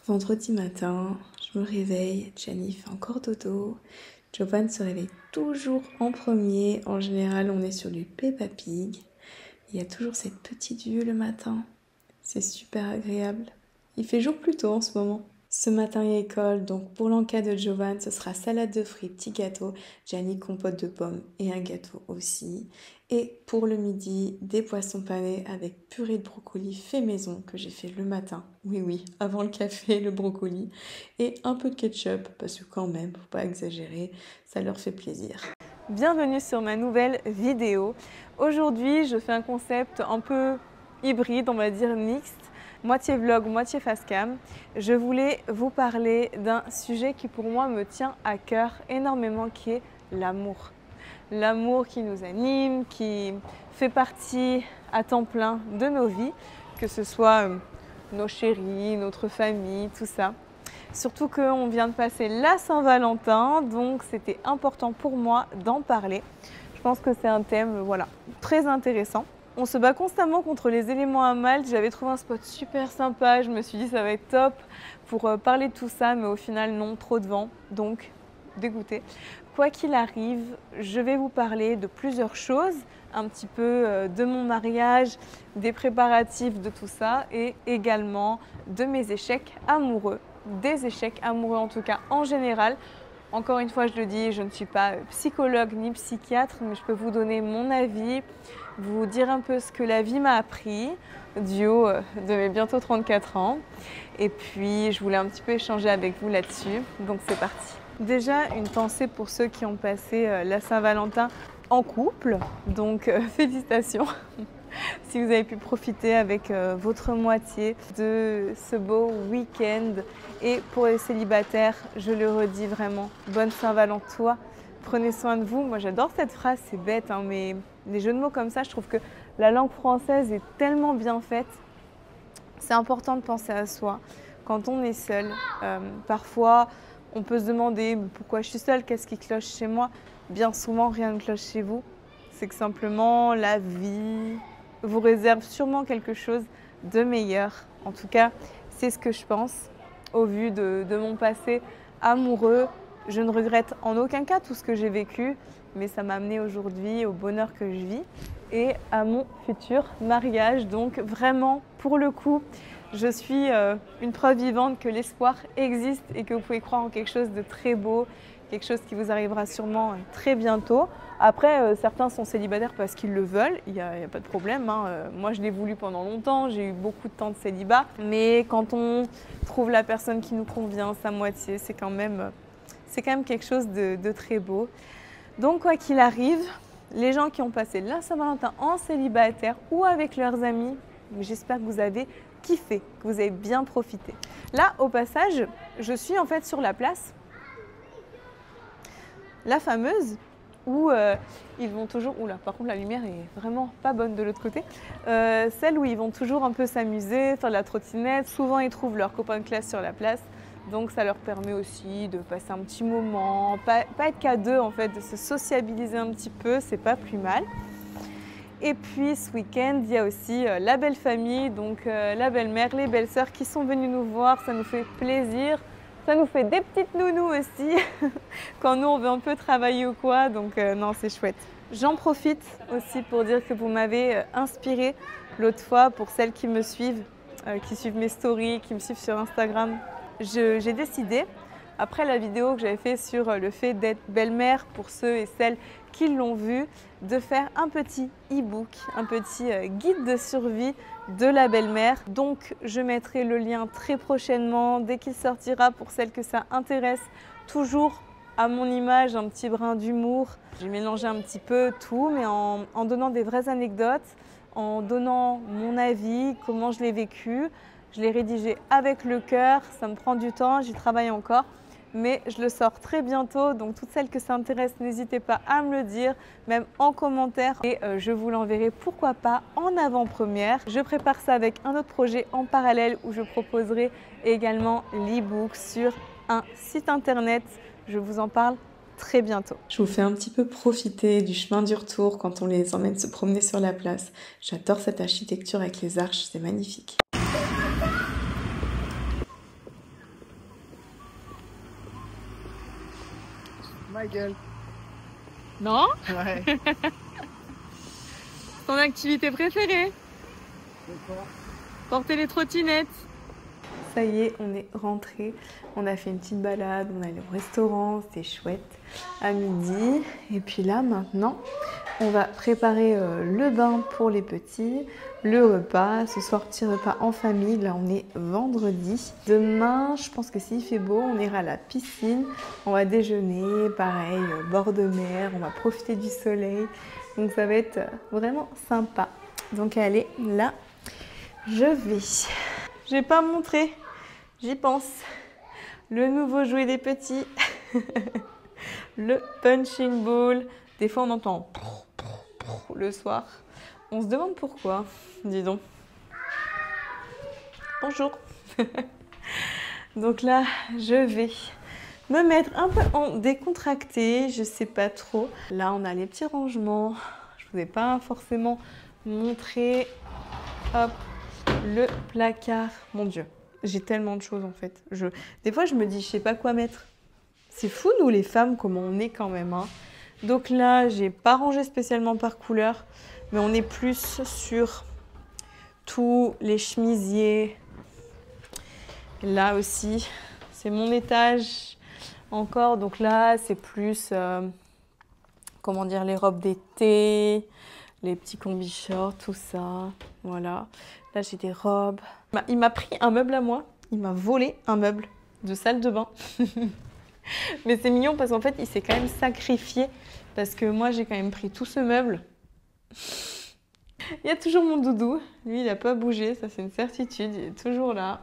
Vendredi matin, je me réveille, Gianni fait encore dodo. Jovan se réveille toujours en premier. En général, on est sur du Peppa Pig. Il y a toujours cette petite vue le matin. C'est super agréable. Il fait jour plus tôt en ce moment. Ce matin, il y a école, donc pour l'encas de Jovan, ce sera salade de fruits, petit gâteau, Gianni compote de pommes et un gâteau aussi. Et pour le midi, des poissons panés avec purée de brocoli fait maison que j'ai fait le matin. Oui, oui, avant le café, le brocoli. Et un peu de ketchup, parce que quand même, faut pas exagérer, ça leur fait plaisir. Bienvenue sur ma nouvelle vidéo. Aujourd'hui, je fais un concept un peu hybride, on va dire mixte, moitié vlog, moitié facecam. Je voulais vous parler d'un sujet qui pour moi me tient à cœur énormément, qui est l'amour. L'amour qui nous anime, qui fait partie à temps plein de nos vies, que ce soit nos chéris, notre famille, tout ça. Surtout qu'on vient de passer la Saint-Valentin, donc c'était important pour moi d'en parler. Je pense que c'est un thème voilà, très intéressant. On se bat constamment contre les éléments à Malte. J'avais trouvé un spot super sympa, je me suis dit ça va être top pour parler de tout ça, mais au final non, trop de vent, donc dégoûtée. Quoi qu'il arrive, je vais vous parler de plusieurs choses, un petit peu de mon mariage, des préparatifs de tout ça et également de mes échecs amoureux. Des échecs amoureux en tout cas en général. Encore une fois, je le dis, je ne suis pas psychologue ni psychiatre, mais je peux vous donner mon avis, vous dire un peu ce que la vie m'a appris du haut de mes bientôt 34 ans. Et puis, je voulais un petit peu échanger avec vous là-dessus. Donc, c'est parti. Déjà, une pensée pour ceux qui ont passé la Saint-Valentin en couple. Donc, félicitations. Si vous avez pu profiter avec votre moitié de ce beau week-end. Et pour les célibataires, je le redis vraiment, bonne Saint-Valentin, prenez soin de vous. Moi j'adore cette phrase, c'est bête, hein, mais les jeux de mots comme ça, je trouve que la langue française est tellement bien faite. C'est important de penser à soi quand on est seul. Parfois, on peut se demander pourquoi je suis seule, qu'est-ce qui cloche chez moi. Bien souvent, rien ne cloche chez vous. C'est que simplement la vie vous réserve sûrement quelque chose de meilleur. En tout cas, c'est ce que je pense. Au vu de mon passé amoureux, je ne regrette en aucun cas tout ce que j'ai vécu, mais ça m'a amené aujourd'hui au bonheur que je vis et à mon futur mariage. Donc vraiment, pour le coup, je suis une preuve vivante que l'espoir existe et que vous pouvez croire en quelque chose de très beau, quelque chose qui vous arrivera sûrement très bientôt. Après, certains sont célibataires parce qu'ils le veulent, il n'y a pas de problème, hein. Moi, je l'ai voulu pendant longtemps, j'ai eu beaucoup de temps de célibat. Mais quand on trouve la personne qui nous convient, sa moitié, c'est quand même quelque chose de très beau. Donc, quoi qu'il arrive, les gens qui ont passé la Saint-Valentin en célibataire ou avec leurs amis, j'espère que vous avez kiffé, que vous avez bien profité. Là, au passage, je suis en fait sur la place, la fameuse, où ils vont toujours... Oula, par contre la lumière est vraiment pas bonne de l'autre côté. Celle où ils vont toujours un peu s'amuser, faire de la trottinette. Souvent ils trouvent leurs copains de classe sur la place. Donc ça leur permet aussi de passer un petit moment, pas être qu'à deux en fait, de se sociabiliser un petit peu, c'est pas plus mal. Et puis ce week-end, il y a aussi la belle famille, donc la belle-mère, les belles-sœurs qui sont venues nous voir, ça nous fait plaisir. Ça nous fait des petites nounous aussi, quand nous on veut un peu travailler ou quoi, donc non c'est chouette. J'en profite aussi pour dire que vous m'avez inspirée l'autre fois, pour celles qui me suivent, qui suivent mes stories, qui me suivent sur Instagram. J'ai décidé, après la vidéo que j'avais fait sur le fait d'être belle-mère pour ceux et celles qui l'ont vu, de faire un petit e-book, un petit guide de survie de la belle-mère. Donc je mettrai le lien très prochainement dès qu'il sortira pour celles que ça intéresse, toujours à mon image, un petit brin d'humour. J'ai mélangé un petit peu tout, mais en donnant des vraies anecdotes, en donnant mon avis, comment je l'ai vécu. Je l'ai rédigé avec le cœur, ça me prend du temps, j'y travaille encore. Mais je le sors très bientôt, donc toutes celles que ça intéresse, n'hésitez pas à me le dire, même en commentaire. Et je vous l'enverrai, pourquoi pas, en avant-première. Je prépare ça avec un autre projet en parallèle où je proposerai également l'e-book sur un site internet. Je vous en parle très bientôt. Je vous fais un petit peu profiter du chemin du retour quand on les emmène se promener sur la place. J'adore cette architecture avec les arches, c'est magnifique. ma gueule. Non? Ouais. Ton activité préférée? C'est quoi? Porter les trottinettes. Ça y est, on est rentré. On a fait une petite balade, on est allé au restaurant, c'était chouette, à midi. Et puis là, maintenant, on va préparer le bain pour les petits, le repas, ce soir petit repas en famille. Là, on est vendredi. Demain, je pense que s'il fait beau, on ira à la piscine. On va déjeuner, pareil, bord de mer, on va profiter du soleil. Donc ça va être vraiment sympa. Donc allez, là, je vais. J'ai pas montré, j'y pense. Le nouveau jouet des petits, le punching ball. Des fois, on entend le soir. On se demande pourquoi, dis donc. Bonjour. Donc là, je vais me mettre un peu en décontracté, je sais pas trop. Là, on a les petits rangements. Je vous ai pas forcément montré. Hop. Le placard, mon Dieu, j'ai tellement de choses en fait. Des fois, je me dis, je sais pas quoi mettre. C'est fou, nous les femmes, comment on est quand même. Hein. Donc là, j'ai pas rangé spécialement par couleur, mais on est plus sur tous les chemisiers. Là aussi, c'est mon étage encore. Donc là, c'est plus, comment dire, les robes d'été, les petits combis shorts, tout ça. Voilà. Là, j'ai des robes. Il m'a pris un meuble à moi. Il m'a volé un meuble de salle de bain. Mais c'est mignon parce qu'en fait, il s'est quand même sacrifié. Parce que moi, j'ai quand même pris tout ce meuble. Il y a toujours mon doudou. Lui, il n'a pas bougé. Ça, c'est une certitude. Il est toujours là.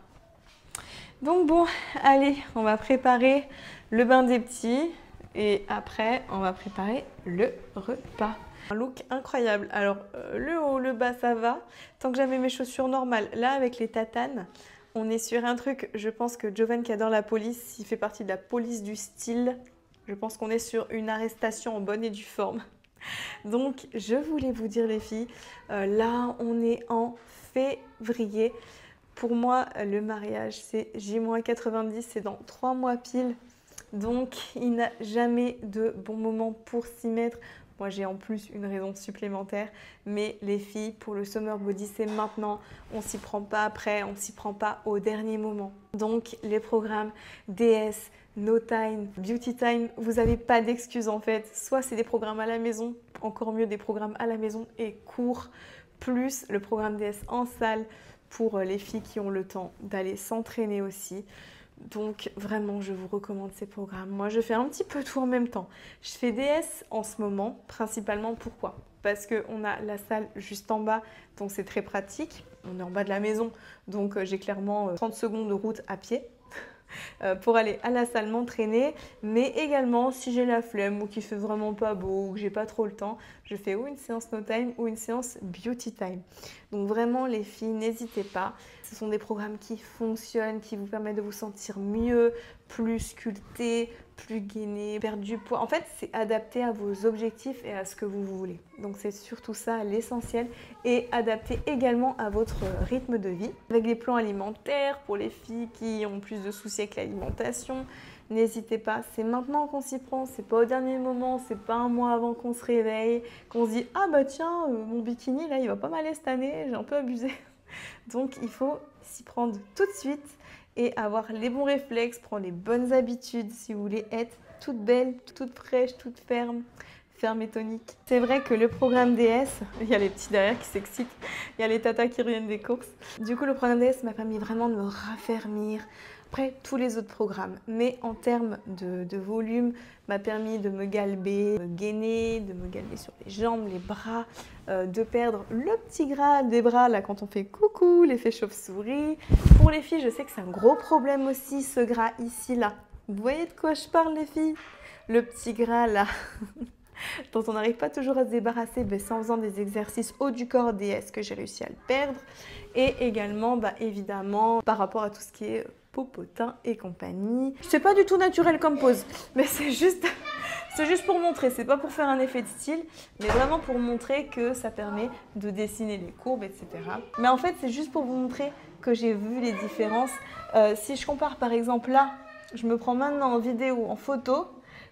Donc bon, allez, on va préparer le bain des petits. Et après, on va préparer le repas. Un look incroyable. Alors, le haut, le bas, ça va. Tant que j'avais mes chaussures normales. Là, avec les tatanes, on est sur un truc, je pense que Jovan qui adore la police, il fait partie de la police du style. Je pense qu'on est sur une arrestation en bonne et due forme. Donc, je voulais vous dire les filles, là, on est en février. Pour moi, le mariage, c'est J-90, c'est dans 3 mois pile. Donc, il n'a jamais de bon moment pour s'y mettre. Moi, j'ai en plus une raison supplémentaire. Mais les filles, pour le summer body, c'est maintenant. On s'y prend pas après, on s'y prend pas au dernier moment. Donc, les programmes DS, No Time, Beauty Time, vous n'avez pas d'excuses en fait. Soit c'est des programmes à la maison, encore mieux des programmes à la maison et courts, plus le programme DS en salle pour les filles qui ont le temps d'aller s'entraîner aussi. Donc vraiment, je vous recommande ces programmes. Moi, je fais un petit peu tout en même temps. Je fais DS en ce moment, principalement. Pourquoi? Parce qu'on a la salle juste en bas, donc c'est très pratique. On est en bas de la maison, donc j'ai clairement 30 secondes de route à pied pour aller à la salle m'entraîner. Mais également, si j'ai la flemme ou qu'il fait vraiment pas beau ou que j'ai pas trop le temps, je fais ou une séance No Time ou une séance Beauty Time. Donc vraiment, les filles, n'hésitez pas. Ce sont des programmes qui fonctionnent, qui vous permettent de vous sentir mieux, plus sculpté, plus gainé, perdre du poids. En fait, c'est adapté à vos objectifs et à ce que vous voulez. Donc c'est surtout ça l'essentiel et adapté également à votre rythme de vie. Avec des plans alimentaires pour les filles qui ont plus de soucis avec l'alimentation. N'hésitez pas, c'est maintenant qu'on s'y prend, c'est pas au dernier moment, c'est pas un mois avant qu'on se réveille, qu'on se dit « Ah bah tiens, mon bikini là, il va pas m'aller cette année, j'ai un peu abusé ». Donc il faut s'y prendre tout de suite et avoir les bons réflexes, prendre les bonnes habitudes si vous voulez être toute belle, toute fraîche, toute ferme et tonique. C'est vrai que le programme DS, il y a les petits derrière qui s'excitent, il y a les tatas qui reviennent des courses. Du coup, le programme DS m'a permis vraiment de me raffermir. Après, tous les autres programmes, mais en termes de volume, m'a permis de me galber, de me gainer, de me galber sur les jambes, les bras, de perdre le petit gras des bras, là, quand on fait coucou, l'effet chauve-souris. Pour les filles, je sais que c'est un gros problème aussi, ce gras ici, là. Vous voyez de quoi je parle, les filles? Le petit gras, là, dont on n'arrive pas toujours à se débarrasser, mais c'est en faisant des exercices haut du corps DS que j'ai réussi à le perdre. Et également, bah, évidemment, par rapport à tout ce qui est popotin et compagnie. C'est pas du tout naturel comme pose, mais c'est juste pour montrer, c'est pas pour faire un effet de style, mais vraiment pour montrer que ça permet de dessiner les courbes, etc. Mais en fait, c'est juste pour vous montrer que j'ai vu les différences. Si je compare par exemple là, je me prends maintenant en vidéo, en photo,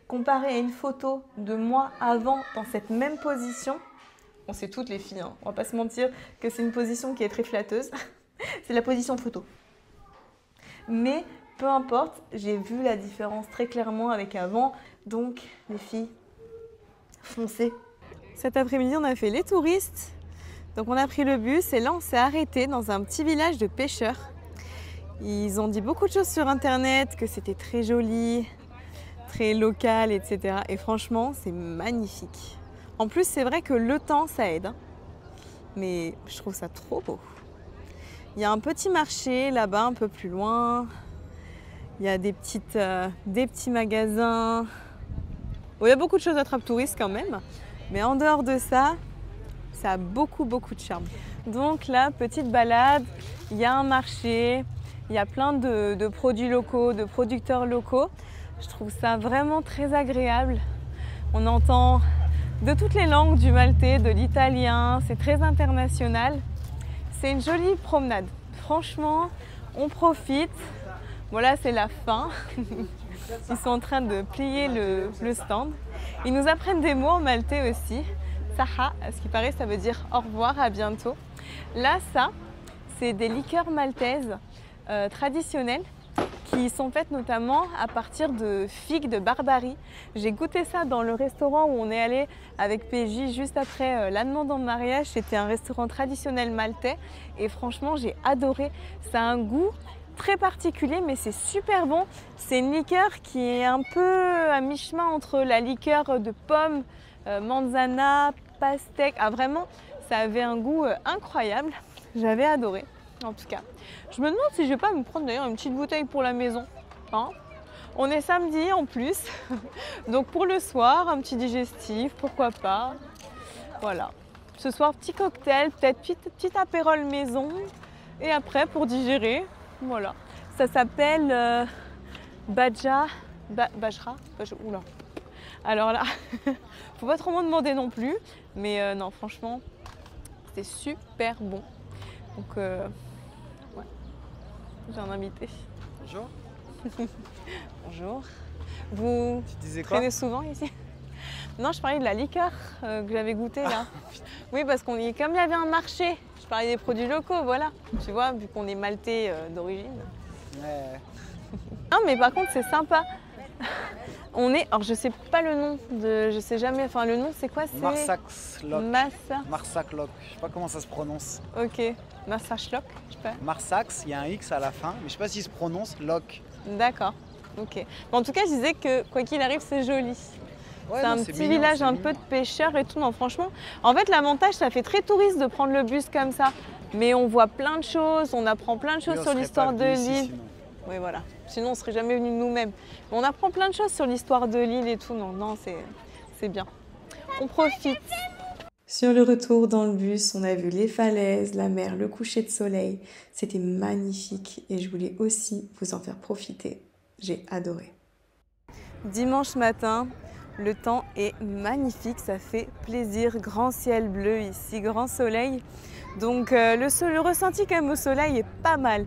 comparé à une photo de moi avant dans cette même position, on sait toutes les filles, hein, on va pas se mentir que c'est une position qui est très flatteuse. C'est la position photo. Mais peu importe, j'ai vu la différence très clairement avec avant. Donc les filles, foncez. Cet après-midi, on a fait les touristes. Donc on a pris le bus et là on s'est arrêté dans un petit village de pêcheurs. Ils ont dit beaucoup de choses sur internet, que c'était très joli, très local, etc. Et franchement, c'est magnifique. En plus, c'est vrai que le temps, ça aide. Hein. Mais je trouve ça trop beau. Il y a un petit marché là-bas, un peu plus loin. Il y a des petits magasins. Bon, il y a beaucoup de choses attrape-touristes quand même. Mais en dehors de ça, ça a beaucoup de charme. Donc là, petite balade, il y a un marché, il y a plein de produits locaux, de producteurs locaux. Je trouve ça vraiment très agréable. On entend de toutes les langues, du maltais, de l'italien, c'est très international. C'est une jolie promenade. Franchement, on profite. Voilà, c'est la fin. Ils sont en train de plier le stand. Ils nous apprennent des mots en maltais aussi. Saha, à ce qui paraît, ça veut dire au revoir, à bientôt. Là, ça, c'est des liqueurs maltaises traditionnelles qui sont faites notamment à partir de figues de Barbarie. J'ai goûté ça dans le restaurant où on est allé avec PJ juste après la demande en mariage. C'était un restaurant traditionnel maltais et franchement, j'ai adoré. Ça a un goût très particulier, mais c'est super bon. C'est une liqueur qui est un peu à mi-chemin entre la liqueur de pomme, manzana, pastèque. Ah, vraiment, ça avait un goût incroyable. J'avais adoré. En tout cas, je me demande si je vais pas me prendre d'ailleurs une petite bouteille pour la maison. Hein, on est samedi en plus, donc pour le soir, un petit digestif, pourquoi pas. Voilà. Ce soir, petit cocktail, peut-être petit apérole maison, et après pour digérer, voilà. Ça s'appelle Bajra. Oula. Alors là, faut pas trop m'en demander non plus, mais non, franchement, c'était super bon. Donc, ouais, j'ai un invité. Bonjour. Bonjour. Vous traînez souvent ici? Non, je parlais de la liqueur que j'avais goûtée là. Oui, parce comme il y avait un marché, je parlais des produits locaux, voilà. Tu vois, vu qu'on est maltais d'origine. Ouais. Non, mais par contre, c'est sympa. On est, alors je sais pas le nom je sais jamais, enfin le nom c'est quoi? C'est Marsakslok. Marsakslok. Je sais pas comment ça se prononce. Ok, Marsakslok, je sais pas. Marsax, il y a un X à la fin, mais je sais pas s'il se prononce Lok. D'accord, ok. En tout cas, je disais que quoi qu'il arrive, c'est joli. Ouais, c'est un petit village un peu de pêcheurs et tout. Non, franchement, en fait, l'avantage, ça fait très touriste de prendre le bus comme ça. Mais on voit plein de choses, on apprend plein de choses sur l'histoire de l'île. Oui, voilà. Sinon, on ne serait jamais venu nous-mêmes. On apprend plein de choses sur l'histoire de l'île et tout. Non, c'est bien. On profite. Sur le retour dans le bus, on a vu les falaises, la mer, le coucher de soleil. C'était magnifique et je voulais aussi vous en faire profiter. J'ai adoré. Dimanche matin, le temps est magnifique, ça fait plaisir. Grand ciel bleu ici, grand soleil. Donc le ressenti quand même au soleil est pas mal.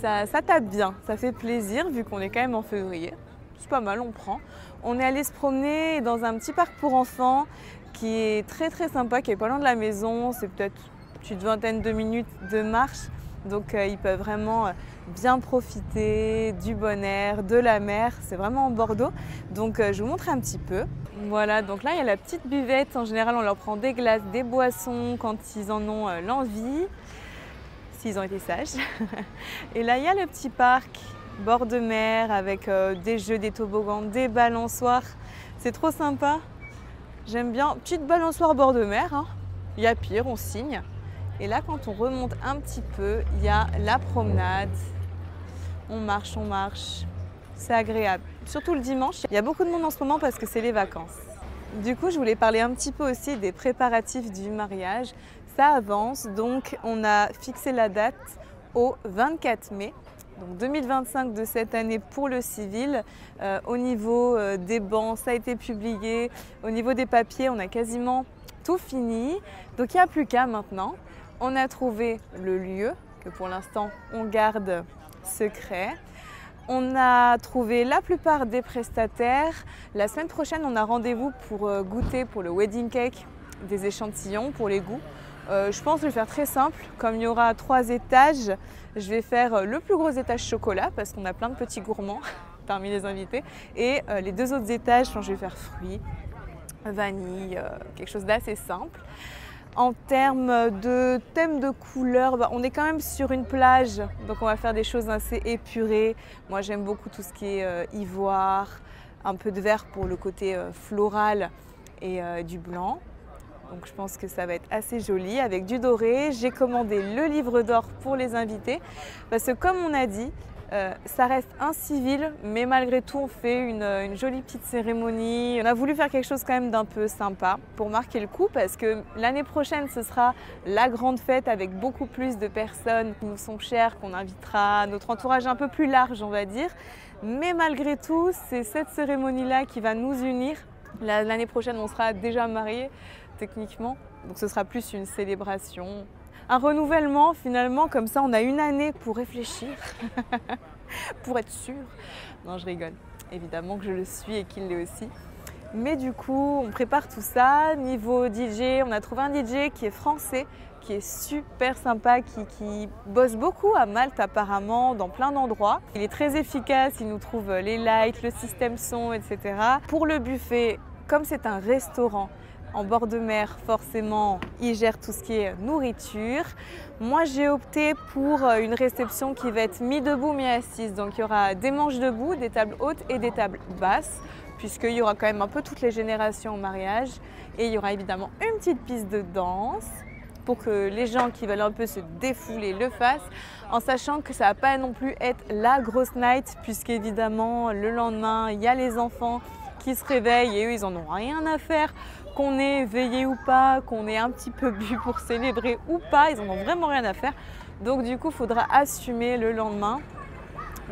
Ça tape bien, ça fait plaisir vu qu'on est quand même en février. C'est pas mal, on prend. On est allé se promener dans un petit parc pour enfants qui est très sympa, qui est pas loin de la maison. C'est peut-être une petite vingtaine de minutes de marche. Donc ils peuvent vraiment bien profiter du bon air, de la mer. C'est vraiment en Bordeaux. Donc je vous montre un petit peu. Voilà, donc là il y a la petite buvette. En général, on leur prend des glaces, des boissons quand ils en ont l'envie. S'ils ont été sages. Et là, il y a le petit parc, bord de mer, avec des jeux, des toboggans, des balançoires. C'est trop sympa. J'aime bien. Petite balançoire bord de mer. Hein. Il y a pire, on signe. Et là, quand on remonte un petit peu, il y a la promenade. On marche. C'est agréable. Surtout le dimanche. Il y a beaucoup de monde en ce moment parce que c'est les vacances. Du coup, je voulais parler un petit peu aussi des préparatifs du mariage. Ça avance, donc on a fixé la date au 24 mai, donc 2025 de cette année pour le civil. Au niveau des bancs, ça a été publié. Au niveau des papiers, on a quasiment tout fini. Donc il n'y a plus qu'à maintenant. On a trouvé le lieu, que pour l'instant on garde secret. On a trouvé la plupart des prestataires. La semaine prochaine, on a rendez-vous pour goûter pour le wedding cake, des échantillons pour les goûts. Je pense le faire très simple. Comme il y aura 3 étages, je vais faire le plus gros étage chocolat parce qu'on a plein de petits gourmands parmi les invités. Et les 2 autres étages, je vais faire fruits, vanille, quelque chose d'assez simple. En termes de thème de couleur, on est quand même sur une plage, donc on va faire des choses assez épurées. Moi j'aime beaucoup tout ce qui est ivoire, un peu de vert pour le côté floral et du blanc. Donc je pense que ça va être assez joli avec du doré. J'ai commandé le livre d'or pour les invités parce que comme on a dit, ça reste un civil, mais malgré tout on fait une jolie petite cérémonie. On a voulu faire quelque chose quand même d'un peu sympa pour marquer le coup parce que l'année prochaine ce sera la grande fête avec beaucoup plus de personnes qui nous sont chères, qu'on invitera, notre entourage un peu plus large on va dire. Mais malgré tout c'est cette cérémonie-là qui va nous unir. L'année prochaine on sera déjà mariés techniquement, donc ce sera plus une célébration. Un renouvellement finalement, comme ça on a une année pour réfléchir, pour être sûr. Non je rigole, évidemment que je le suis et qu'il l'est aussi. Mais du coup on prépare tout ça. Niveau DJ, on a trouvé un DJ qui est français, qui est super sympa, qui bosse beaucoup à Malte apparemment, dans plein d'endroits. Il est très efficace, il nous trouve les lights, le système son, etc. Pour le buffet, comme c'est un restaurant, en bord de mer, forcément, il gère tout ce qui est nourriture. Moi, j'ai opté pour une réception qui va être mi-debout, mi-assise. Donc, il y aura des manches debout, des tables hautes et des tables basses, puisqu'il y aura quand même un peu toutes les générations au mariage. Et il y aura évidemment une petite piste de danse pour que les gens qui veulent un peu se défouler le fassent, en sachant que ça ne va pas non plus être la grosse night, puisqu'évidemment, le lendemain, il y a les enfants qui se réveillent et eux, ils n'en ont rien à faire. Qu'on ait éveillé ou pas, qu'on ait un petit peu bu pour célébrer ou pas, ils n'en ont vraiment rien à faire. Donc du coup, il faudra assumer le lendemain.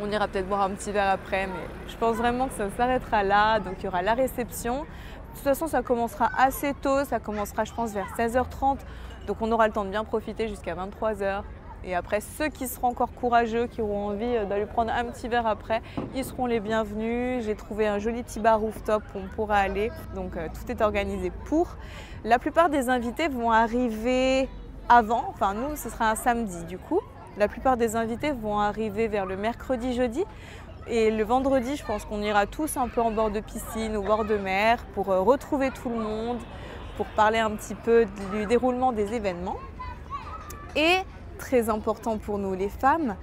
On ira peut-être boire un petit verre après, mais je pense vraiment que ça s'arrêtera là. Donc il y aura la réception. De toute façon, ça commencera assez tôt, ça commencera je pense vers 16h30. Donc on aura le temps de bien profiter jusqu'à 23h. Et après, ceux qui seront encore courageux, qui auront envie d'aller prendre un petit verre après, ils seront les bienvenus. J'ai trouvé un joli petit bar rooftop où on pourra aller. Donc tout est organisé pour. La plupart des invités vont arriver avant. Enfin nous, ce sera un samedi du coup. La plupart des invités vont arriver vers le mercredi, jeudi. Et le vendredi, je pense qu'on ira tous un peu en bord de piscine, au bord de mer, pour retrouver tout le monde, pour parler un petit peu du déroulement des événements. Et très important pour nous les femmes,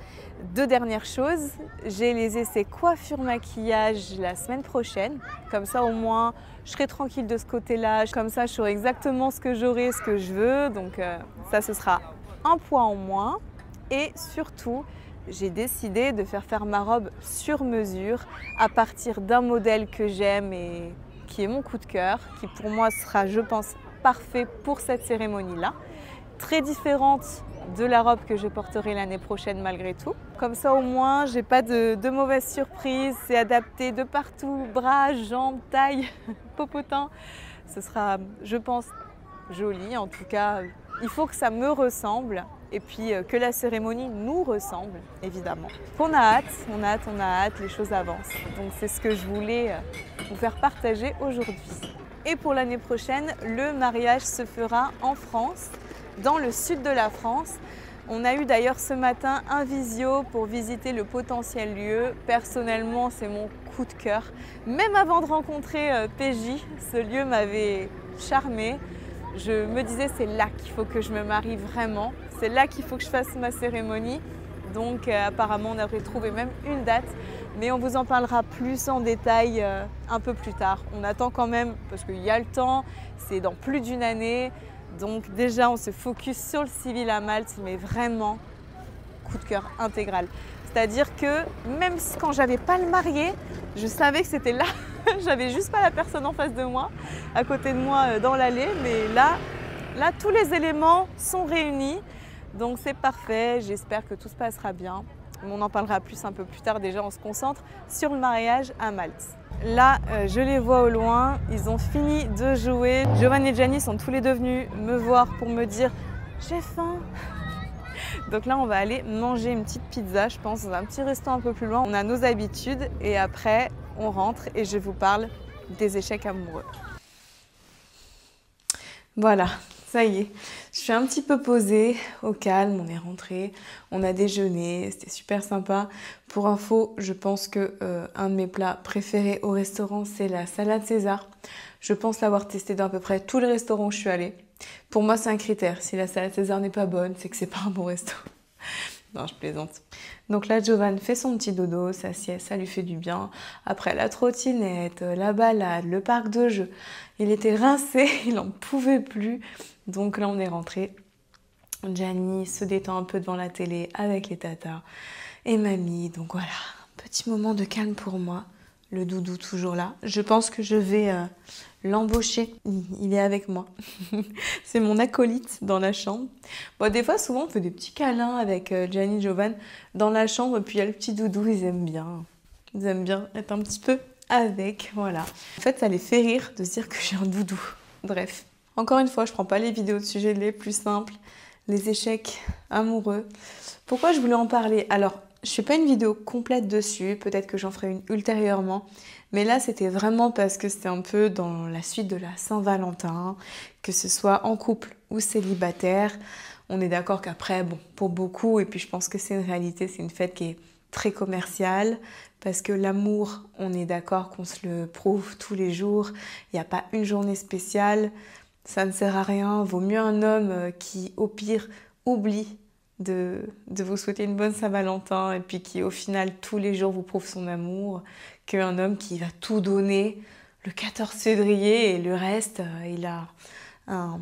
2 dernières choses, j'ai les essais coiffure maquillage la semaine prochaine, comme ça au moins je serai tranquille de ce côté-là, comme ça je saurai exactement ce que j'aurai, ce que je veux, donc ça ce sera un poids en moins. Et surtout j'ai décidé de faire ma robe sur mesure à partir d'un modèle que j'aime et qui est mon coup de cœur, qui pour moi sera je pense parfait pour cette cérémonie-là, très différente de la robe que je porterai l'année prochaine malgré tout. Comme ça au moins, j'ai pas de mauvaises surprises, c'est adapté de partout, bras, jambes, taille, popotin. Ce sera, je pense, joli. En tout cas, il faut que ça me ressemble et puis que la cérémonie nous ressemble, évidemment. On a hâte, les choses avancent. Donc c'est ce que je voulais vous faire partager aujourd'hui. Et pour l'année prochaine, le mariage se fera en France, dans le sud de la France. On a eu d'ailleurs ce matin un visio pour visiter le potentiel lieu. Personnellement, c'est mon coup de cœur. Même avant de rencontrer PJ, ce lieu m'avait charmée. Je me disais c'est là qu'il faut que je me marie vraiment. C'est là qu'il faut que je fasse ma cérémonie. Donc apparemment on avait trouvé même une date. Mais on vous en parlera plus en détail un peu plus tard. On attend quand même parce qu'il y a le temps. C'est dans plus d'1 année. Donc déjà on se focus sur le civil à Malte, mais vraiment coup de cœur intégral. C'est-à-dire que même quand j'avais pas le marié, je savais que c'était là. J'avais juste pas la personne en face de moi, à côté de moi dans l'allée, mais là tous les éléments sont réunis. Donc c'est parfait, j'espère que tout se passera bien. On en parlera plus un peu plus tard, déjà on se concentre sur le mariage à Malte. Là, je les vois au loin, ils ont fini de jouer. Giovanni et Gianni sont tous les deux venus me voir pour me dire « j'ai faim ». Donc là, on va aller manger une petite pizza, je pense, dans un petit resto un peu plus loin. On a nos habitudes et après, on rentre et je vous parle des échecs amoureux. Voilà, ça y est, je suis un petit peu posée, au calme, on est rentré, on a déjeuné, c'était super sympa. Pour info, je pense que un de mes plats préférés au restaurant, c'est la salade César. Je pense l'avoir testé dans à peu près tous les restaurants où je suis allée. Pour moi, c'est un critère. Si la salade César n'est pas bonne, c'est que c'est pas un bon resto. Non, je plaisante. Donc là, Jovan fait son petit dodo, sa sieste, ça lui fait du bien. Après la trottinette, la balade, le parc de jeux, il était rincé, il n'en pouvait plus. Donc là, on est rentré. Gianni se détend un peu devant la télé avec les tatas et mamie. Donc voilà, petit moment de calme pour moi. Le doudou toujours là. Je pense que je vais l'embaucher. Il est avec moi. C'est mon acolyte dans la chambre. Bon, des fois, souvent, on fait des petits câlins avec Gianni et Jovan dans la chambre. Puis il y a le petit doudou, ils aiment bien. Ils aiment bien être un petit peu avec. Voilà. En fait, ça les fait rire de se dire que j'ai un doudou. Bref. Encore une fois, je prends pas les vidéos de sujets les plus simples. Les échecs amoureux. Pourquoi je voulais en parler? Alors, je fais pas une vidéo complète dessus, peut-être que j'en ferai une ultérieurement, mais là c'était vraiment parce que c'était un peu dans la suite de la Saint-Valentin, que ce soit en couple ou célibataire. On est d'accord qu'après, bon, pour beaucoup, et puis je pense que c'est une réalité, c'est une fête qui est très commerciale, parce que l'amour, on est d'accord qu'on se le prouve tous les jours, il n'y a pas une journée spéciale, ça ne sert à rien, vaut mieux un homme qui, au pire, oublie de vous souhaiter une bonne Saint-Valentin et puis qui au final tous les jours vous prouve son amour qu'un homme qui va tout donner le 14 février et le reste il a un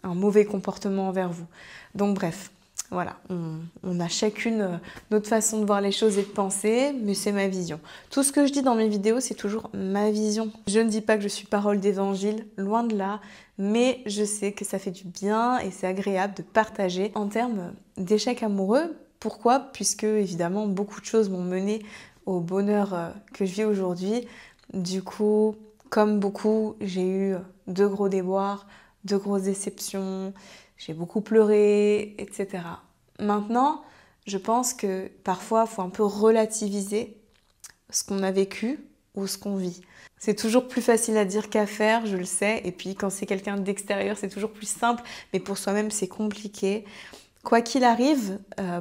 mauvais comportement envers vous. Donc bref, voilà, on a chacune notre façon de voir les choses et de penser, mais c'est ma vision. Tout ce que je dis dans mes vidéos, c'est toujours ma vision. Je ne dis pas que je suis parole d'évangile, loin de là, mais je sais que ça fait du bien et c'est agréable de partager en termes d'échecs amoureux. Pourquoi? Puisque évidemment, beaucoup de choses m'ont mené au bonheur que je vis aujourd'hui. Du coup, comme beaucoup, j'ai eu de gros déboires, de grosses déceptions, j'ai beaucoup pleuré, etc. Maintenant, je pense que parfois, il faut un peu relativiser ce qu'on a vécu ou ce qu'on vit. C'est toujours plus facile à dire qu'à faire, je le sais. Et puis quand c'est quelqu'un d'extérieur, c'est toujours plus simple. Mais pour soi-même, c'est compliqué. Quoi qu'il arrive,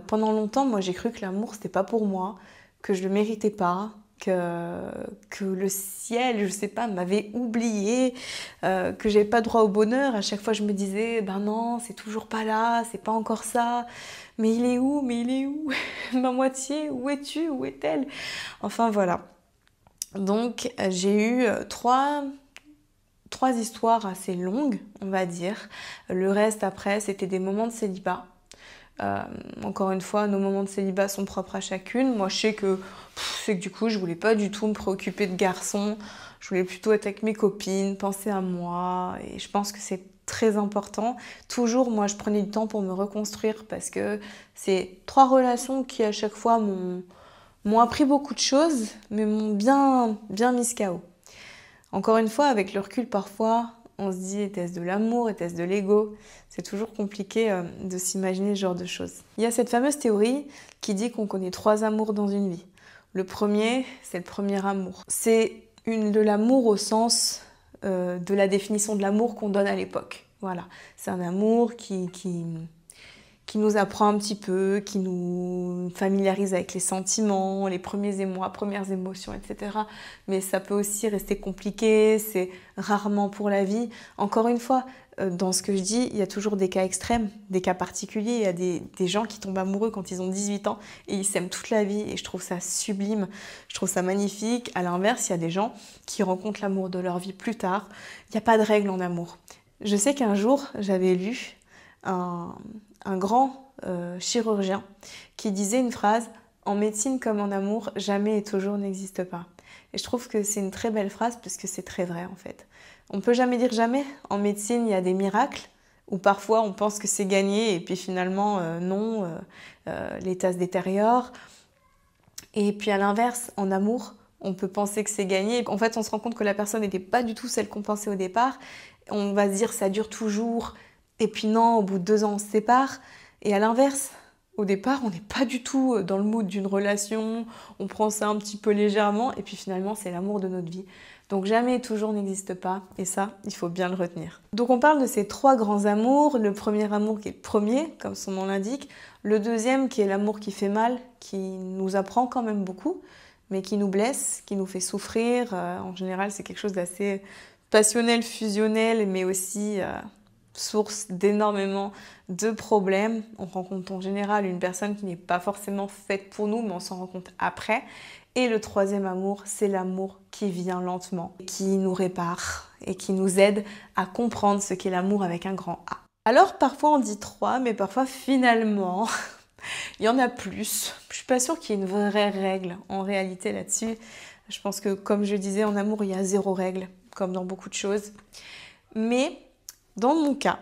pendant longtemps, moi j'ai cru que l'amour, c'était pas pour moi, que je le méritais pas, que le ciel, je sais pas, m'avait oublié, que j'avais pas droit au bonheur. À chaque fois, je me disais, ben non, c'est toujours pas là, c'est pas encore ça. Mais il est où? Mais il est où? Ma moitié, où es-tu? Où est-elle? Enfin voilà. Donc j'ai eu trois histoires assez longues, on va dire. Le reste après, c'était des moments de célibat. Encore une fois, nos moments de célibat sont propres à chacune. Moi, je sais que du coup, je voulais pas du tout me préoccuper de garçons. Je voulais plutôt être avec mes copines, penser à moi. Et je pense que c'est très important. Toujours, moi, je prenais du temps pour me reconstruire parce que c'est 3 relations qui, à chaque fois, m'ont appris beaucoup de choses, mais m'ont bien mis KO. Encore une fois, avec le recul, parfois, on se dit, était-ce de l'amour, était-ce de l'ego? C'est toujours compliqué de s'imaginer ce genre de choses. Il y a cette fameuse théorie qui dit qu'on connaît 3 amours dans une vie. Le premier, c'est le premier amour. C'est de l'amour au sens de la définition de l'amour qu'on donne à l'époque. Voilà, c'est un amour qui nous apprend un petit peu, qui nous familiarise avec les sentiments, les premiers émois, premières émotions, etc. Mais ça peut aussi rester compliqué, c'est rarement pour la vie. Encore une fois, dans ce que je dis, il y a toujours des cas extrêmes, des cas particuliers. Il y a des gens qui tombent amoureux quand ils ont 18 ans et ils s'aiment toute la vie et je trouve ça sublime, je trouve ça magnifique. À l'inverse, il y a des gens qui rencontrent l'amour de leur vie plus tard. Il n'y a pas de règle en amour. Je sais qu'un jour, j'avais lu un grand chirurgien qui disait une phrase « En médecine comme en amour, jamais et toujours n'existe pas ». Et je trouve que c'est une très belle phrase parce que c'est très vrai en fait. On ne peut jamais dire jamais. En médecine, il y a des miracles où parfois on pense que c'est gagné et puis finalement non, l'état se détériore. Et puis à l'inverse, en amour, on peut penser que c'est gagné. En fait, on se rend compte que la personne n'était pas du tout celle qu'on pensait au départ. On va se dire ça dure toujours. Et puis non, au bout de 2 ans, on se sépare. Et à l'inverse, Au départ, on n'est pas du tout dans le mood d'une relation, on prend ça un petit peu légèrement et puis finalement c'est l'amour de notre vie. Donc jamais et toujours n'existe pas et ça, il faut bien le retenir. Donc on parle de ces 3 grands amours, le premier amour qui est le premier, comme son nom l'indique, le deuxième qui est l'amour qui fait mal, qui nous apprend quand même beaucoup, mais qui nous blesse, qui nous fait souffrir. En général, c'est quelque chose d'assez passionnel, fusionnel, mais aussi source d'énormément de problèmes. On rencontre en général une personne qui n'est pas forcément faite pour nous, mais on s'en rend compte après. Et le troisième amour, c'est l'amour qui vient lentement, qui nous répare et qui nous aide à comprendre ce qu'est l'amour avec un grand A. Alors parfois on dit 3, mais parfois finalement, il y en a plus. Je suis pas sûre qu'il y ait une vraie règle en réalité là-dessus. Je pense que comme je disais, en amour, il y a 0 règle, comme dans beaucoup de choses. Mais dans mon cas,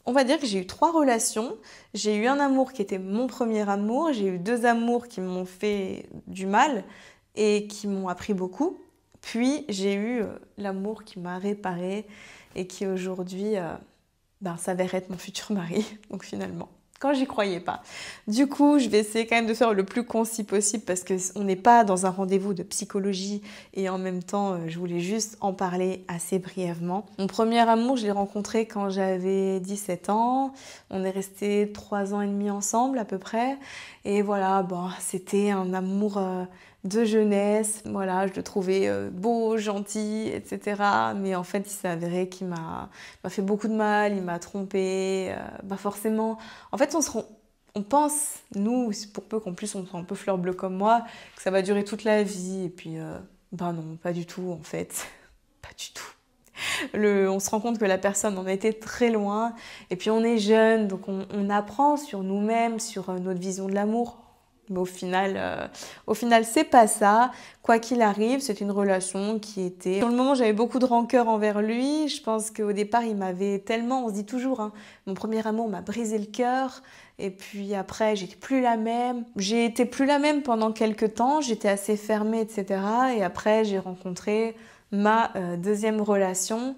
on va dire que j'ai eu 3 relations. J'ai eu un amour qui était mon premier amour, j'ai eu 2 amours qui m'ont fait du mal et qui m'ont appris beaucoup. Puis j'ai eu l'amour qui m'a réparée et qui aujourd'hui s'avère être mon futur mari, donc finalement. Quand j'y croyais pas. Du coup, je vais essayer quand même de faire le plus concis possible parce qu'on n'est pas dans un rendez-vous de psychologie et en même temps, je voulais juste en parler assez brièvement. Mon premier amour, je l'ai rencontré quand j'avais 17 ans. On est restés 3 ans et demi ensemble à peu près. Et voilà, c'était un amour de jeunesse. Voilà, je le trouvais beau, gentil, etc. Mais en fait, il s'est avéré qu'il m'a fait beaucoup de mal, il m'a trompée. Forcément, en fait, on pense, nous, pour peu qu'en plus on soit un peu fleur bleue comme moi, que ça va durer toute la vie. Et puis, non, pas du tout en fait. Pas du tout. On se rend compte que la personne en a été très loin. Et puis on est jeune, donc on apprend sur nous-mêmes, sur notre vision de l'amour. Mais au final, c'est pas ça. Quoi qu'il arrive, c'est une relation qui était... Sur le moment, j'avais beaucoup de rancœur envers lui. Je pense qu'au départ, il m'avait tellement... On se dit toujours, hein, mon premier amour m'a brisé le cœur. Et puis après, j'étais plus la même. J'ai été plus la même pendant quelques temps. J'étais assez fermée, etc. Et après, j'ai rencontré ma deuxième relation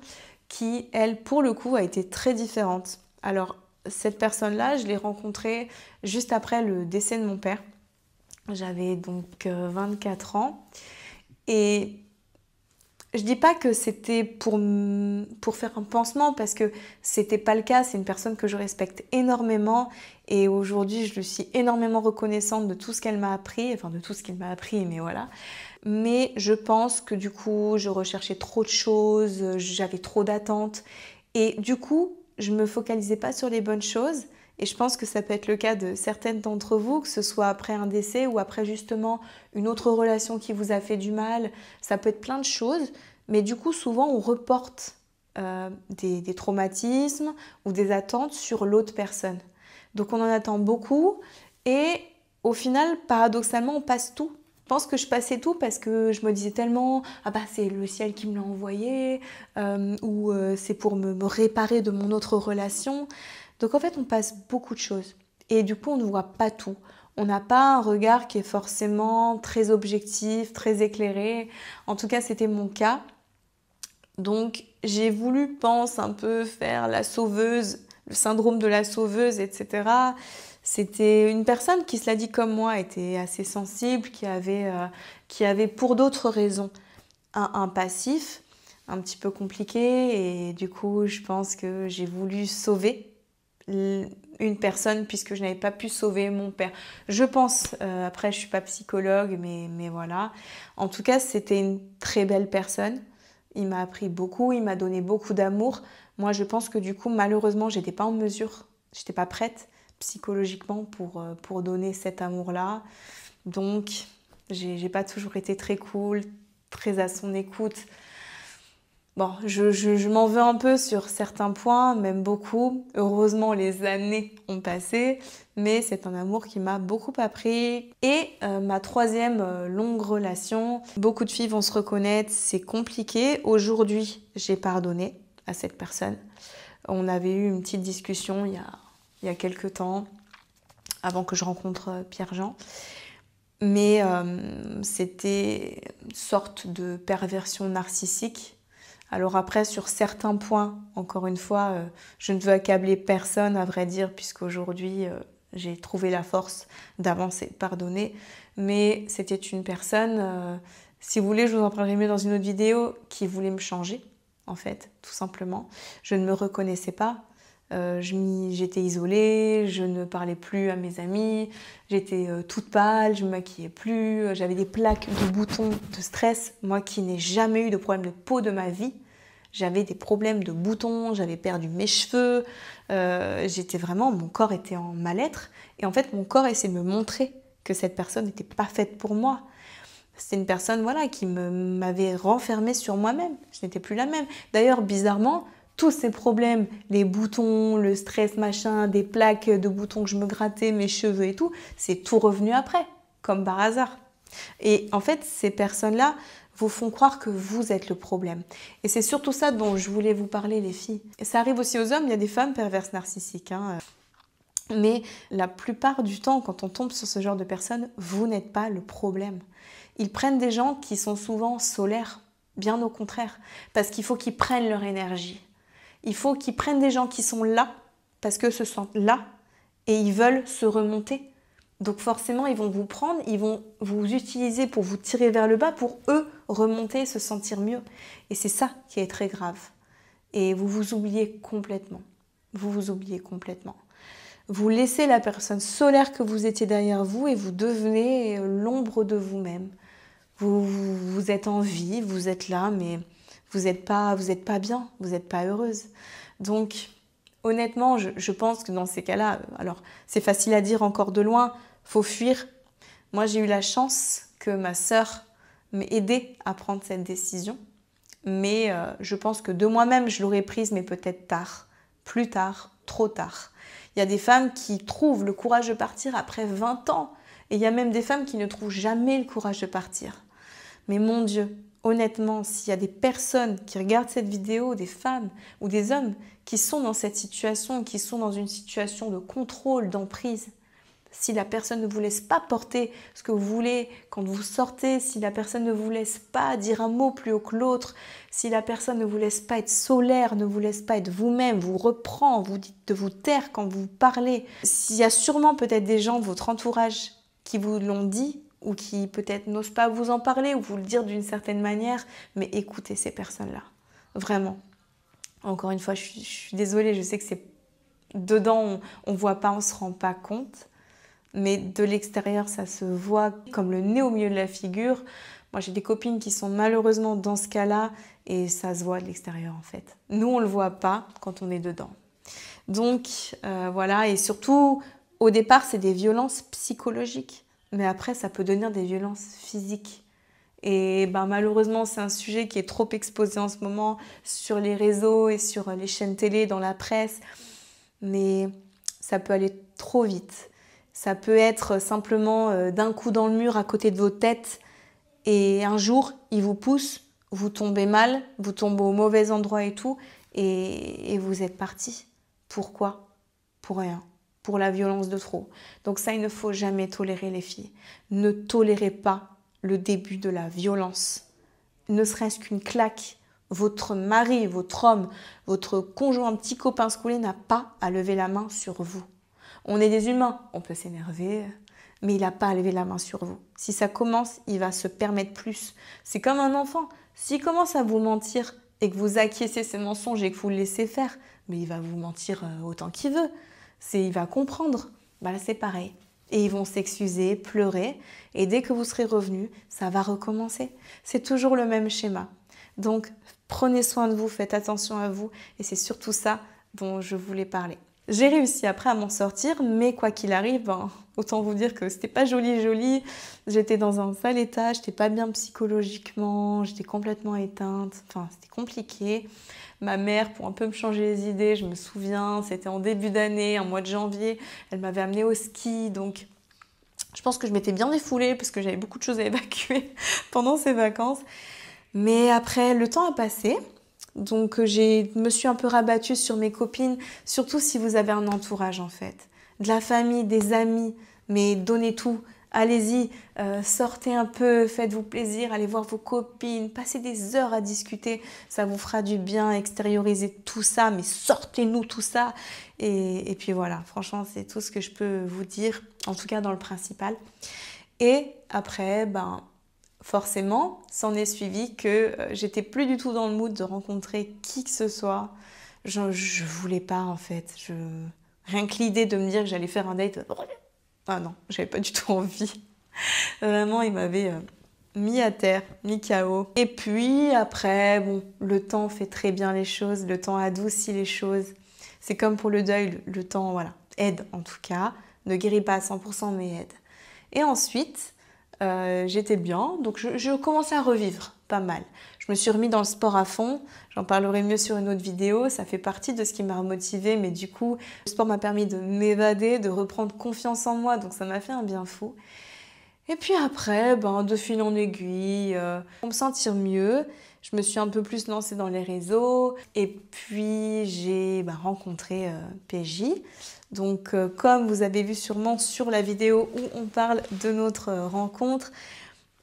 qui, elle, pour le coup, a été très différente. Alors, cette personne-là, je l'ai rencontrée juste après le décès de mon père. J'avais donc 24 ans et je dis pas que c'était pour faire un pansement parce que c'était pas le cas. C'est une personne que je respecte énormément et aujourd'hui je lui suis énormément reconnaissante de tout ce qu'elle m'a appris, enfin de tout ce qu'il m'a appris, mais voilà. Mais je pense que du coup je recherchais trop de choses, j'avais trop d'attentes et du coup je me focalisais pas sur les bonnes choses. Et je pense que ça peut être le cas de certaines d'entre vous, que ce soit après un décès ou après justement une autre relation qui vous a fait du mal. Ça peut être plein de choses, mais du coup souvent on reporte des traumatismes ou des attentes sur l'autre personne. Donc on en attend beaucoup et au final, paradoxalement, on passe tout. Je pense que je passais tout parce que je me disais tellement « Ah c'est le ciel qui me l'a envoyé ou c'est pour me réparer de mon autre relation ». Donc en fait, on passe beaucoup de choses et du coup, on ne voit pas tout. On n'a pas un regard qui est forcément très objectif, très éclairé. En tout cas, c'était mon cas. Donc j'ai voulu, un peu faire la sauveuse, le syndrome de la sauveuse, etc. C'était une personne qui, cela dit comme moi, était assez sensible, qui avait pour d'autres raisons un passif un petit peu compliqué et du coup, je pense que j'ai voulu sauver une personne puisque je n'avais pas pu sauver mon père. Je pense, après je suis pas psychologue, mais voilà. En tout cas, c'était une très belle personne. Il m'a appris beaucoup, il m'a donné beaucoup d'amour. Moi, je pense que du coup, malheureusement, j'étais pas en mesure, j'étais pas prête psychologiquement pour donner cet amour-là. Donc, j'ai pas toujours été très cool, très à son écoute. Bon, je m'en veux un peu sur certains points, même beaucoup. Heureusement, les années ont passé, mais c'est un amour qui m'a beaucoup appris. Et ma troisième longue relation, beaucoup de filles vont se reconnaître, c'est compliqué. Aujourd'hui, j'ai pardonné à cette personne. On avait eu une petite discussion il y a quelques temps, avant que je rencontre Pierre-Jean. Mais c'était une sorte de perversion narcissique. Alors après, sur certains points, encore une fois, je ne veux accabler personne, à vrai dire, puisqu'aujourd'hui, j'ai trouvé la force d'avancer, de pardonner. Mais c'était une personne, si vous voulez, je vous en parlerai mieux dans une autre vidéo, qui voulait me changer, en fait, tout simplement. Je ne me reconnaissais pas. J'étais isolée, je ne parlais plus à mes amis, j'étais toute pâle, je me maquillais plus, j'avais des plaques de boutons de stress. Moi qui n'ai jamais eu de problème de peau de ma vie, j'avais des problèmes de boutons, j'avais perdu mes cheveux, j'étais vraiment, mon corps était en mal-être. Et en fait, mon corps essayait de me montrer que cette personne n'était pas faite pour moi. C'était une personne voilà, qui m'avait renfermée sur moi-même. Je n'étais plus la même. D'ailleurs, bizarrement, tous ces problèmes, les boutons, le stress, machin, des plaques de boutons que je me grattais, mes cheveux et tout, c'est tout revenu après, comme par hasard. Et en fait, ces personnes-là vous font croire que vous êtes le problème. Et c'est surtout ça dont je voulais vous parler, les filles. Et ça arrive aussi aux hommes, il y a des femmes perverses narcissiques. Mais la plupart du temps, quand on tombe sur ce genre de personnes, vous n'êtes pas le problème. Ils prennent des gens qui sont souvent solaires, bien au contraire, parce qu'il faut qu'ils prennent leur énergie. Il faut qu'ils prennent des gens qui sont là, parce qu'eux se sentent là, et ils veulent se remonter. Donc forcément, ils vont vous prendre, ils vont vous utiliser pour vous tirer vers le bas, pour eux remonter, se sentir mieux. Et c'est ça qui est très grave. Et vous vous oubliez complètement. Vous vous oubliez complètement. Vous laissez la personne solaire que vous étiez derrière vous et vous devenez l'ombre de vous-même. Vous êtes en vie, vous êtes là, mais vous n'êtes pas bien, vous n'êtes pas heureuse. Donc, honnêtement, je pense que dans ces cas-là, alors c'est facile à dire encore de loin, faut fuir. Moi, j'ai eu la chance que ma sœur m'ait aidée à prendre cette décision. Mais je pense que de moi-même, je l'aurais prise, mais peut-être tard, plus tard, trop tard. Il y a des femmes qui trouvent le courage de partir après 20 ans. Et il y a même des femmes qui ne trouvent jamais le courage de partir. Mais mon Dieu, honnêtement, s'il y a des personnes qui regardent cette vidéo, des femmes ou des hommes qui sont dans cette situation, qui sont dans une situation de contrôle, d'emprise, si la personne ne vous laisse pas porter ce que vous voulez quand vous sortez, si la personne ne vous laisse pas dire un mot plus haut que l'autre, si la personne ne vous laisse pas être solaire, ne vous laisse pas être vous-même, vous reprend, vous dit de vous taire quand vous parlez, s'il y a sûrement peut-être des gens de votre entourage qui vous l'ont dit ou qui peut-être n'osent pas vous en parler ou vous le dire d'une certaine manière, mais écoutez ces personnes-là, vraiment. Encore une fois, je suis désolée, je sais que c'est dedans, on ne voit pas, on ne se rend pas compte. Mais de l'extérieur, ça se voit comme le nez au milieu de la figure. Moi, j'ai des copines qui sont malheureusement dans ce cas-là et ça se voit de l'extérieur en fait. Nous, on ne le voit pas quand on est dedans. Donc, voilà. Et surtout, au départ, c'est des violences psychologiques. Mais après, ça peut devenir des violences physiques. Et ben, malheureusement, c'est un sujet qui est trop exposé en ce moment sur les réseaux et sur les chaînes télé, dans la presse. Mais ça peut aller trop vite. Ça peut être simplement d'un coup dans le mur à côté de vos têtes et un jour, il vous pousse, vous tombez mal, vous tombez au mauvais endroit et tout et vous êtes parti. Pourquoi? Pour rien. Pour la violence de trop. Donc ça, il ne faut jamais tolérer les filles. Ne tolérez pas le début de la violence. Ne serait-ce qu'une claque. Votre mari, votre homme, votre conjoint, un petit copain scoulé n'a pas à lever la main sur vous. On est des humains, on peut s'énerver, mais il n'a pas à lever la main sur vous. Si ça commence, il va se permettre plus. C'est comme un enfant. S'il commence à vous mentir et que vous acquiescez ses mensonges et que vous le laissez faire, mais il va vous mentir autant qu'il veut. Il va comprendre. Bah là, c'est pareil. Et ils vont s'excuser, pleurer. Et dès que vous serez revenu, ça va recommencer. C'est toujours le même schéma. Donc, prenez soin de vous, faites attention à vous. Et c'est surtout ça dont je voulais parler. J'ai réussi après à m'en sortir, mais quoi qu'il arrive, autant vous dire que c'était pas joli. J'étais dans un sale état, j'étais pas bien psychologiquement, j'étais complètement éteinte. Enfin, c'était compliqué. Ma mère, pour un peu me changer les idées, je me souviens, c'était en début d'année, en mois de janvier, elle m'avait amenée au ski, donc je pense que je m'étais bien défoulée parce que j'avais beaucoup de choses à évacuer pendant ces vacances. Mais après, le temps a passé. Donc je me suis un peu rabattue sur mes copines, surtout si vous avez un entourage en fait. De la famille, des amis, mais donnez tout allez-y, sortez un peu, faites-vous plaisir, allez voir vos copines, passez des heures à discuter, ça vous fera du bien, extériorisez tout ça, mais sortez-nous tout ça. Et puis voilà, franchement, c'est tout ce que je peux vous dire, en tout cas dans le principal. Et après, ben, forcément, s'en est suivi que j'étais plus du tout dans le mood de rencontrer qui que ce soit. Je voulais pas en fait. Rien que l'idée de me dire que j'allais faire un date, ah non, j'avais pas du tout envie. Vraiment, il m'avait mis à terre, mis KO. Et puis après, bon, le temps fait très bien les choses, le temps adoucit les choses. C'est comme pour le deuil, le temps, voilà, aide en tout cas, ne guérit pas à 100% mais aide. Et ensuite, j'étais bien, donc je commençais à revivre pas mal. Je me suis remis dans le sport à fond, j'en parlerai mieux sur une autre vidéo, ça fait partie de ce qui m'a remotivée, mais du coup, le sport m'a permis de m'évader, de reprendre confiance en moi, donc ça m'a fait un bien fou. Et puis après, ben, de fil en aiguille, pour me sentir mieux, je me suis un peu plus lancée dans les réseaux, et puis j'ai rencontré PJ. Donc comme vous avez vu sûrement sur la vidéo où on parle de notre rencontre,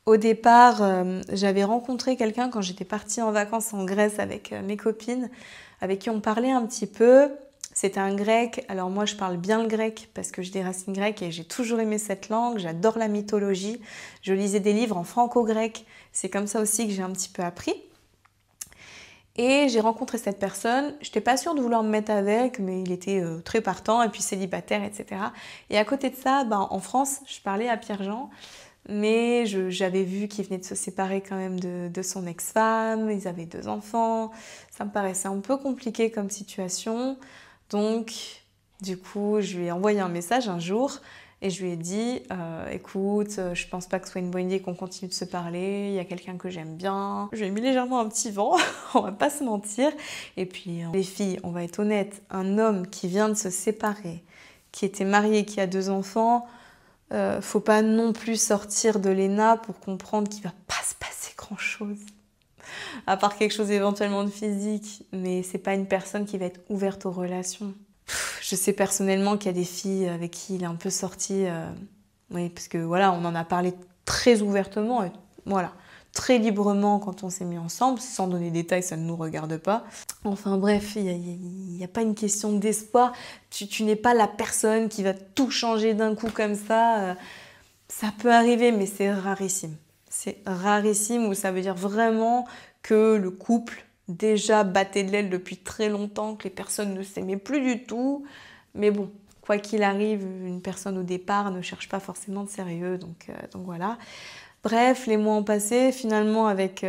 au départ, j'avais rencontré quelqu'un quand j'étais partie en vacances en Grèce avec mes copines, avec qui on parlait un petit peu. C'était un grec. Alors moi, je parle bien le grec parce que j'ai des racines grecques et j'ai toujours aimé cette langue. J'adore la mythologie. Je lisais des livres en franco-grec. C'est comme ça aussi que j'ai un petit peu appris. Et j'ai rencontré cette personne. Je n'étais pas sûre de vouloir me mettre avec, mais il était très partant et puis célibataire, etc. Et à côté de ça, en France, je parlais à Pierre-Jean. Mais j'avais vu qu'il venait de se séparer quand même de son ex-femme, ils avaient 2 enfants, ça me paraissait un peu compliqué comme situation. Donc, du coup, je lui ai envoyé un message un jour et je lui ai dit écoute, je pense pas que ce soit une bonne idée qu'on continue de se parler, il y a quelqu'un que j'aime bien. Je lui ai mis légèrement un petit vent, on va pas se mentir. Et puis, les filles, on va être honnêtes, un homme qui vient de se séparer, qui était marié, qui a 2 enfants, faut pas non plus sortir de l'ENA pour comprendre qu'il va pas se passer grand chose. À part quelque chose éventuellement de physique, mais c'est pas une personne qui va être ouverte aux relations. Je sais personnellement qu'il y a des filles avec qui il est un peu sorti, oui, parce que voilà, on en a parlé très ouvertement, et voilà, très librement quand on s'est mis ensemble, sans donner des détails, ça ne nous regarde pas. Enfin bref, il n'y a pas une question d'espoir. Tu n'es pas la personne qui va tout changer d'un coup comme ça. Ça peut arriver, mais c'est rarissime. C'est rarissime où ça veut dire vraiment que le couple déjà battait de l'aile depuis très longtemps, que les personnes ne s'aimaient plus du tout. Mais bon, quoi qu'il arrive, une personne au départ ne cherche pas forcément de sérieux, donc voilà. Bref, les mois ont passé. Finalement, avec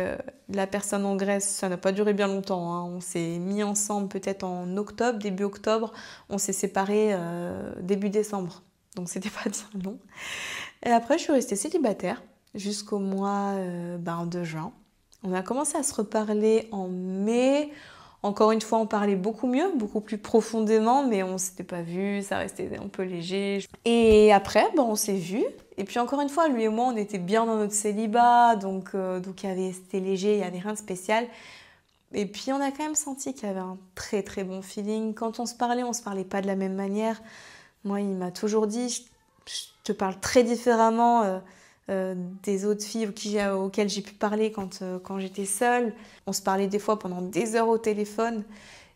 la personne en Grèce, ça n'a pas duré bien longtemps, hein. On s'est mis ensemble peut-être en octobre, début octobre. On s'est séparés début décembre. Donc, c'était pas bien long. Et après, je suis restée célibataire jusqu'au mois de juin. On a commencé à se reparler en mai. Encore une fois, on parlait beaucoup mieux, beaucoup plus profondément, mais on ne s'était pas vu, ça restait un peu léger. Et après, on s'est vus. Et puis encore une fois, lui et moi, on était bien dans notre célibat, donc c'était léger, il n'y avait rien de spécial. Et puis on a quand même senti qu'il y avait un très très bon feeling. Quand on se parlait pas de la même manière. Moi, il m'a toujours dit, je te parle très différemment des autres filles auxquelles j'ai pu parler quand j'étais seule. On se parlait des fois pendant des heures au téléphone.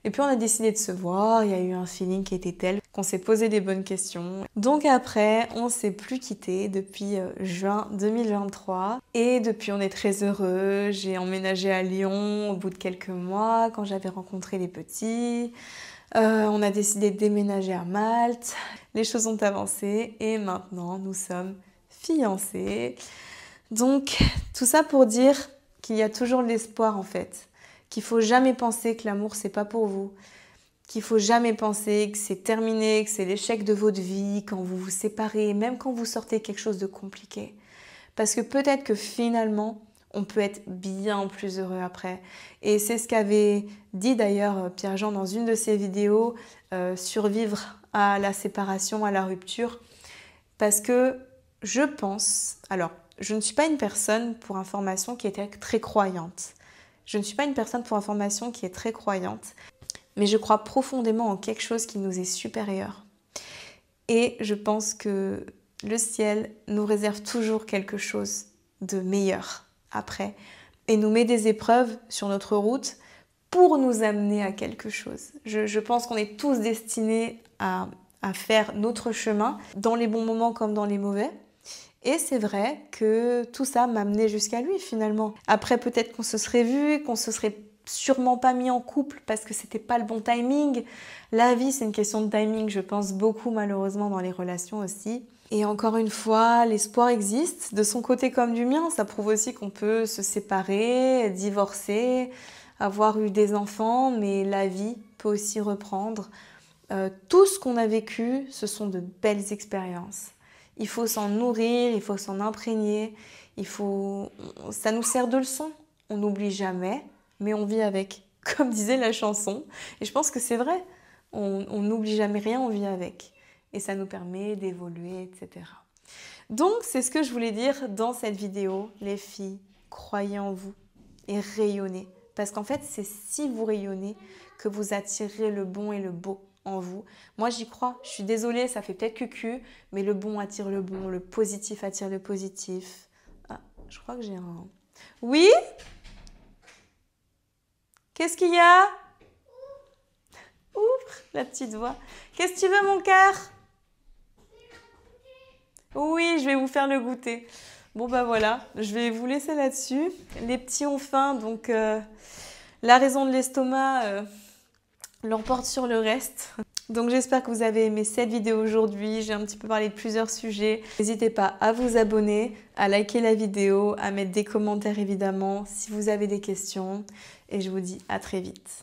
Et puis on a décidé de se voir, il y a eu un feeling qui était tel qu'on s'est posé des bonnes questions. Donc après, on s'est plus quitté depuis juin 2023. Et depuis, on est très heureux. J'ai emménagé à Lyon au bout de quelques mois quand j'avais rencontré les petits. On a décidé de déménager à Malte. Les choses ont avancé et maintenant nous sommes fiancés. Donc tout ça pour dire qu'il y a toujours de l'espoir en fait. Qu'il faut jamais penser que l'amour c'est pas pour vous, qu'il faut jamais penser que c'est terminé, que c'est l'échec de votre vie, quand vous vous séparez, même quand vous sortez quelque chose de compliqué. Parce que peut-être que finalement, on peut être bien plus heureux après. Et c'est ce qu'avait dit d'ailleurs Pierre-Jean dans une de ses vidéos, survivre à la séparation, à la rupture. Parce que je pense, alors je ne suis pas une personne pour information qui était très croyante. Je ne suis pas une personne pour information qui est très croyante, mais je crois profondément en quelque chose qui nous est supérieur. Et je pense que le ciel nous réserve toujours quelque chose de meilleur après et nous met des épreuves sur notre route pour nous amener à quelque chose. Je pense qu'on est tous destinés à faire notre chemin, dans les bons moments comme dans les mauvais. Et c'est vrai que tout ça m'a amené jusqu'à lui finalement. Après peut-être qu'on se serait vu, qu'on se serait sûrement pas mis en couple parce que c'était pas le bon timing. La vie c'est une question de timing, je pense beaucoup malheureusement dans les relations aussi. Et encore une fois, l'espoir existe, de son côté comme du mien. Ça prouve aussi qu'on peut se séparer, divorcer, avoir eu des enfants, mais la vie peut aussi reprendre. Tout ce qu'on a vécu, ce sont de belles expériences. Il faut s'en nourrir, il faut s'en imprégner, ça nous sert de leçon. On n'oublie jamais, mais on vit avec, comme disait la chanson. Et je pense que c'est vrai, on n'oublie jamais rien, on vit avec. Et ça nous permet d'évoluer, etc. Donc, c'est ce que je voulais dire dans cette vidéo. Les filles, croyez en vous et rayonnez. Parce qu'en fait, c'est si vous rayonnez que vous attirez le bon et le beau en vous. Moi, j'y crois. Je suis désolée, ça fait peut-être cucu, mais le bon attire le bon, le positif attire le positif. Ah, je crois que j'ai un... Oui? Qu'est-ce qu'il y a? Ouvre la petite voix. Qu'est-ce que tu veux, mon cœur? Oui, je vais vous faire le goûter. Bon, bah voilà, je vais vous laisser là-dessus. Les petits ont faim, donc la raison de l'estomac l'emporte sur le reste. Donc j'espère que vous avez aimé cette vidéo aujourd'hui. J'ai un petit peu parlé de plusieurs sujets. N'hésitez pas à vous abonner, à liker la vidéo, à mettre des commentaires évidemment si vous avez des questions. Et je vous dis à très vite.